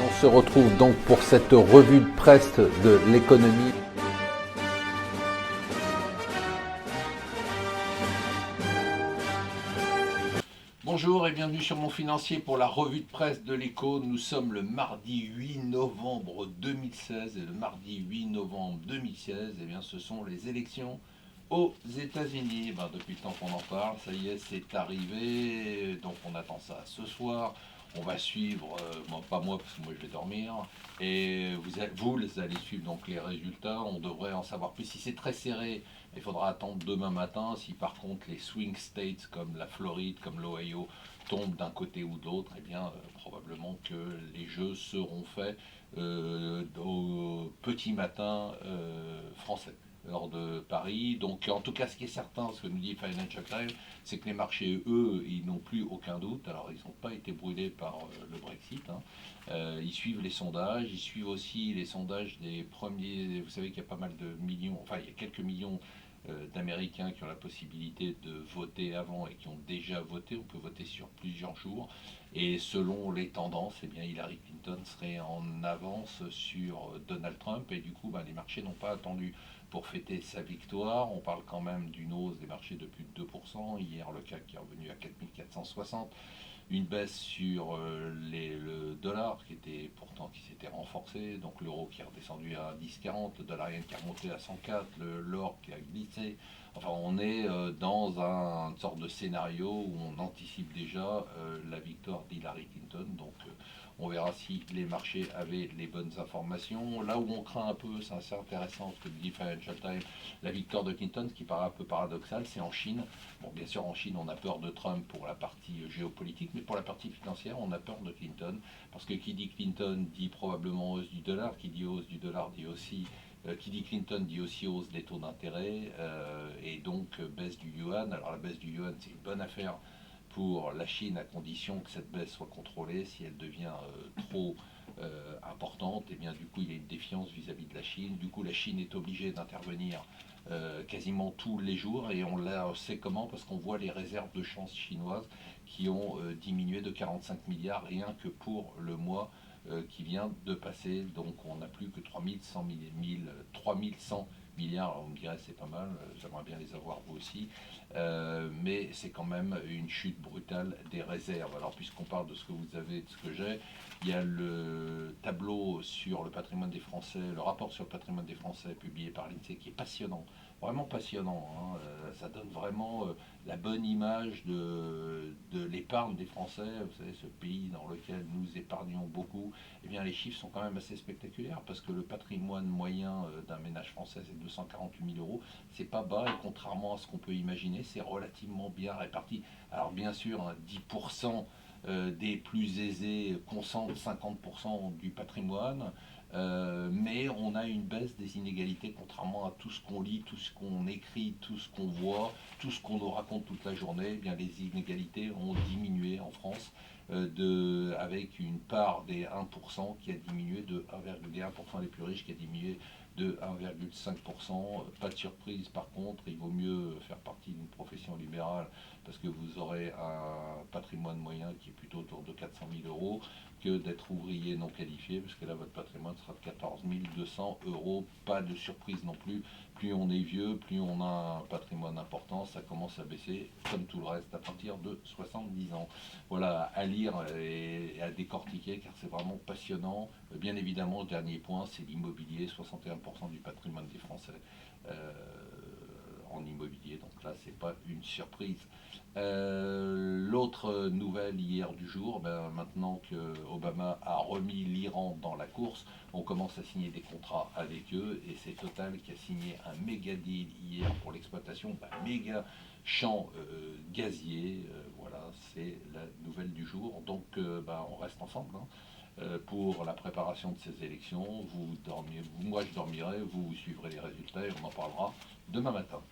On se retrouve donc pour cette revue de presse de l'économie. Bonjour et bienvenue sur Mon Financier pour la revue de presse de l'écho. Nous sommes le mardi 8 novembre 2016 et le mardi 8 novembre 2016, eh bien, ce sont les élections aux États-Unis. Depuis le temps qu'on en parle, ça y est, c'est arrivé. Donc on attend ça ce soir. On va suivre, pas moi parce que moi je vais dormir, et vous allez suivre donc les résultats. On devrait en savoir plus. Si c'est très serré, il faudra attendre demain matin. Si par contre les swing states comme la Floride, comme l'Ohio tombent d'un côté ou de l'autre, eh bien probablement que les jeux seront faits au petit matin français, heure de Paris. Donc en tout cas, ce qui est certain, ce que nous dit Financial Times, c'est que les marchés, eux, ils n'ont plus aucun doute. Alors ils n'ont pas été brûlés par le Brexit. Ils suivent les sondages, ils suivent aussi les sondages des premiers. Vous savez qu'il y a pas mal de millions, enfin il y a quelques millions d'Américains qui ont la possibilité de voter avant et qui ont déjà voté. On peut voter sur plusieurs jours. Et selon les tendances, eh bien, Hillary Clinton serait en avance sur Donald Trump. Et du coup, les marchés n'ont pas attendu pour fêter sa victoire. On parle quand même d'une hausse des marchés de plus de 2%. Hier, le CAC qui est revenu à 4460. Une baisse sur le dollar qui s'était renforcé, donc l'euro qui est redescendu à 10,40, le dollar yen qui est remonté à 104, l'or qui a glissé. Enfin, on est dans une sorte de scénario où on anticipe déjà la victoire d'Hillary Clinton. Donc on verra si les marchés avaient les bonnes informations. Là où on craint un peu, c'est assez intéressant ce que dit Financial Times, la victoire de Clinton, ce qui paraît un peu paradoxal, c'est en Chine. Bon, bien sûr, en Chine, on a peur de Trump pour la partie géopolitique, mais pour la partie financière, on a peur de Clinton, parce que qui dit Clinton dit probablement hausse du dollar, qui dit hausse du dollar dit aussi qui dit Clinton dit aussi hausse des taux d'intérêt et donc baisse du yuan. Alors la baisse du yuan, c'est une bonne affaire pour la Chine à condition que cette baisse soit contrôlée. Si elle devient trop importante, et bien du coup il y a une défiance vis-à-vis de la Chine. Du coup la Chine est obligée d'intervenir quasiment tous les jours, et on la sait comment, parce qu'on voit les réserves de change chinoises qui ont diminué de 45 milliards rien que pour le mois qui vient de passer. Donc on n'a plus que 3100 milliards. Alors on me dirait c'est pas mal, j'aimerais bien les avoir vous aussi, mais c'est quand même une chute brutale des réserves. Alors puisqu'on parle de ce que vous avez, de ce que j'ai, il y a le tableau sur le patrimoine des Français, le rapport sur le patrimoine des Français publié par l'INSEE qui est passionnant, vraiment passionnant. Ça donne vraiment la bonne image de l'épargne des Français. Vous savez, ce pays dans lequel nous épargnons beaucoup. Eh bien, les chiffres sont quand même assez spectaculaires, parce que le patrimoine moyen d'un ménage français, c'est 248 000 euros. C'est pas bas, et contrairement à ce qu'on peut imaginer, c'est relativement bien réparti. Alors bien sûr, 10% des plus aisés concentrent 50% du patrimoine, mais on a une baisse des inégalités, contrairement à tout ce qu'on lit, tout ce qu'on écrit, tout ce qu'on voit, tout ce qu'on nous raconte toute la journée. Eh bien, les inégalités ont diminué en France, avec une part des 1% qui a diminué de 1,1% les plus riches, qui a diminué de 1,5%. Pas de surprise par contre, il vaut mieux faire partie d'une profession libérale, parce que vous aurez un patrimoine moyen qui est plutôt autour de 400 000 euros, que d'être ouvrier non qualifié, parce que là votre patrimoine sera de 14 200 euros. Pas de surprise non plus, plus on est vieux, plus on a un patrimoine important, ça commence à baisser comme tout le reste à partir de 70 ans. Voilà, à lire et à décortiquer, car c'est vraiment passionnant. Bien évidemment, le dernier point, c'est l'immobilier, 61% du patrimoine des Français en immobilier, donc là c'est pas une surprise. L'autre nouvelle hier du jour, maintenant que Obama a remis l'Iran dans la course, on commence à signer des contrats avec eux, et c'est Total qui a signé un méga deal hier pour l'exploitation d'un méga champ gazier. Voilà, c'est la nouvelle du jour. Donc on reste ensemble pour la préparation de ces élections. Vous dormiez, moi je dormirai, vous suivrez les résultats, et on en parlera demain matin.